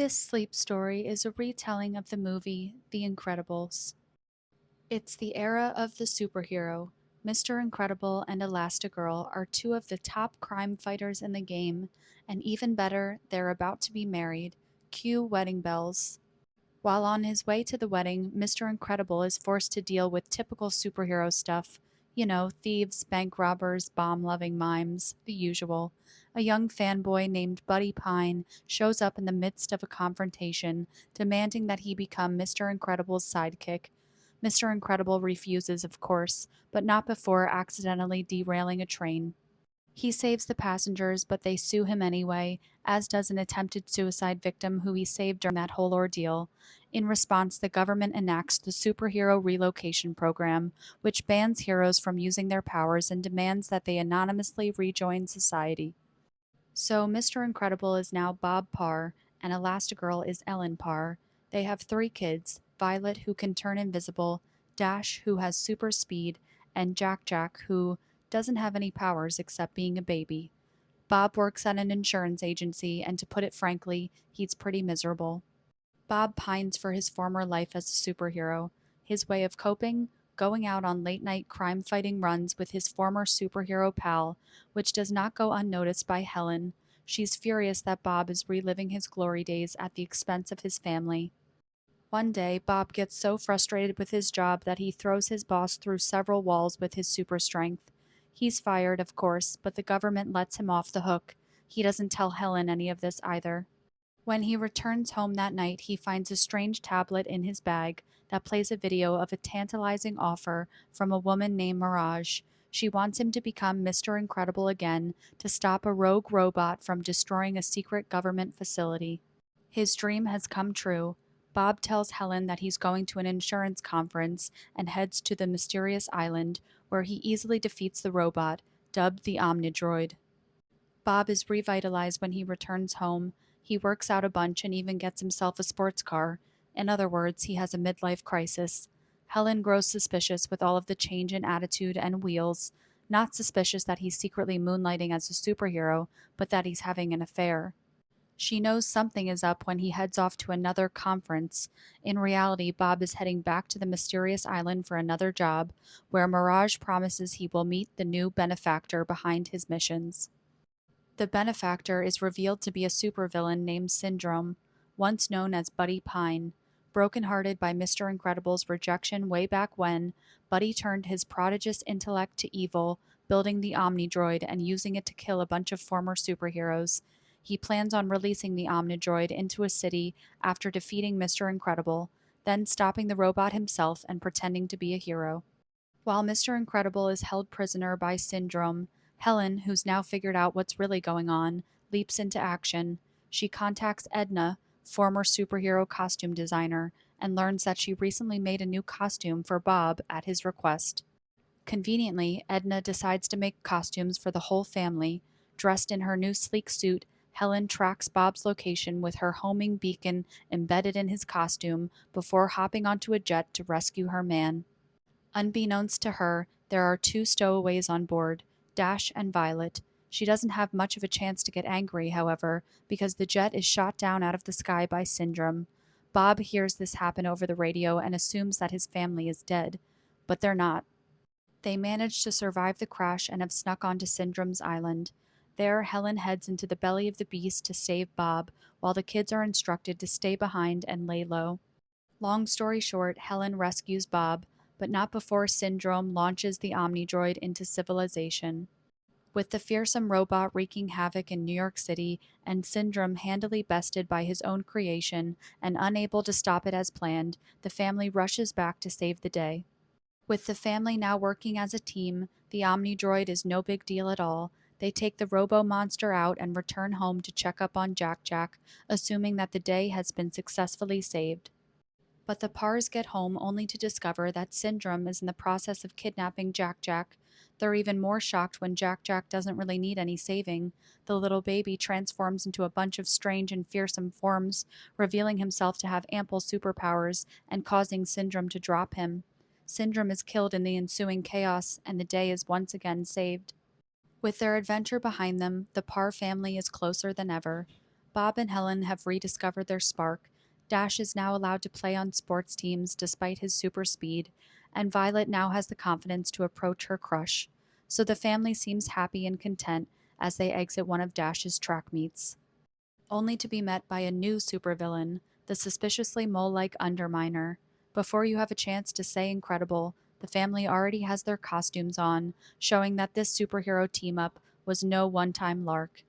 This sleep story is a retelling of the movie The Incredibles. It's the era of the superhero. Mr. Incredible and Elastigirl are two of the top crime fighters in the game, and even better, they're about to be married. Cue wedding bells. While on his way to the wedding, Mr. Incredible is forced to deal with typical superhero stuff. You know, thieves, bank robbers, bomb loving mimes, the usual. A young fanboy named Buddy Pine shows up in the midst of a confrontation, demanding that he become Mr. Incredible's sidekick. Mr. Incredible refuses, of course, but not before accidentally derailing a train. He saves the passengers, but they sue him anyway, as does an attempted suicide victim who he saved during that whole ordeal. In response, the government enacts the Superhero Relocation Program, which bans heroes from using their powers and demands that they anonymously rejoin society. So, Mr. Incredible is now Bob Parr, and Elastigirl is Ellen Parr. They have three kids: Violet, who can turn invisible, Dash, who has super speed, and Jack Jack, who doesn't have any powers except being a baby. Bob works at an insurance agency, and to put it frankly, he's pretty miserable. Bob pines for his former life as a superhero. His way of coping? Going out on late night crime fighting runs with his former superhero pal, which does not go unnoticed by Helen. She's furious that Bob is reliving his glory days at the expense of his family. One day, Bob gets so frustrated with his job that he throws his boss through several walls with his super strength. He's fired, of course, but the government lets him off the hook. He doesn't tell Helen any of this either. When he returns home that night, he finds a strange tablet in his bag that plays a video of a tantalizing offer from a woman named Mirage. She wants him to become Mr. Incredible again to stop a rogue robot from destroying a secret government facility. His dream has come true. Bob tells Helen that he's going to an insurance conference and heads to the mysterious island, where he easily defeats the robot, dubbed the Omnidroid. Bob is revitalized when he returns home. He works out a bunch and even gets himself a sports car. In other words, he has a midlife crisis. Helen grows suspicious with all of the change in attitude and wheels, not suspicious that he's secretly moonlighting as a superhero, but that he's having an affair. She knows something is up when he heads off to another conference. In reality, Bob is heading back to the mysterious island for another job, where Mirage promises he will meet the new benefactor behind his missions. The benefactor is revealed to be a supervillain named Syndrome, once known as Buddy Pine. Brokenhearted by Mr. Incredible's rejection way back when, Buddy turned his prodigious intellect to evil, building the Omnidroid and using it to kill a bunch of former superheroes. He plans on releasing the Omnidroid into a city after defeating Mr. Incredible, then stopping the robot himself and pretending to be a hero. While Mr. Incredible is held prisoner by Syndrome, Helen, who's now figured out what's really going on, leaps into action. She contacts Edna, former superhero costume designer, and learns that she recently made a new costume for Bob at his request. Conveniently, Edna decides to make costumes for the whole family. Dressed in her new sleek suit, Helen tracks Bob's location with her homing beacon embedded in his costume before hopping onto a jet to rescue her man. Unbeknownst to her, there are two stowaways on board, Dash and Violet. She doesn't have much of a chance to get angry, however, because the jet is shot down out of the sky by Syndrome. Bob hears this happen over the radio and assumes that his family is dead, but they're not. They manage to survive the crash and have snuck onto Syndrome's island. There, Helen heads into the belly of the beast to save Bob, while the kids are instructed to stay behind and lay low. Long story short, Helen rescues Bob, but not before Syndrome launches the Omnidroid into civilization. With the fearsome robot wreaking havoc in New York City and Syndrome handily bested by his own creation and unable to stop it as planned, the family rushes back to save the day. With the family now working as a team, the Omnidroid is no big deal at all. They take the robo-monster out and return home to check up on Jack Jack, assuming that the day has been successfully saved. But the Parrs get home only to discover that Syndrome is in the process of kidnapping Jack Jack. They're even more shocked when Jack Jack doesn't really need any saving. The little baby transforms into a bunch of strange and fearsome forms, revealing himself to have ample superpowers and causing Syndrome to drop him. Syndrome is killed in the ensuing chaos, and the day is once again saved. With their adventure behind them, the Parr family is closer than ever. Bob and Helen have rediscovered their spark. Dash is now allowed to play on sports teams despite his super speed, and Violet now has the confidence to approach her crush. So the family seems happy and content as they exit one of Dash's track meets, only to be met by a new supervillain, the suspiciously mole-like Underminer. Before you have a chance to say incredible, the family already has their costumes on, showing that this superhero team-up was no one-time lark.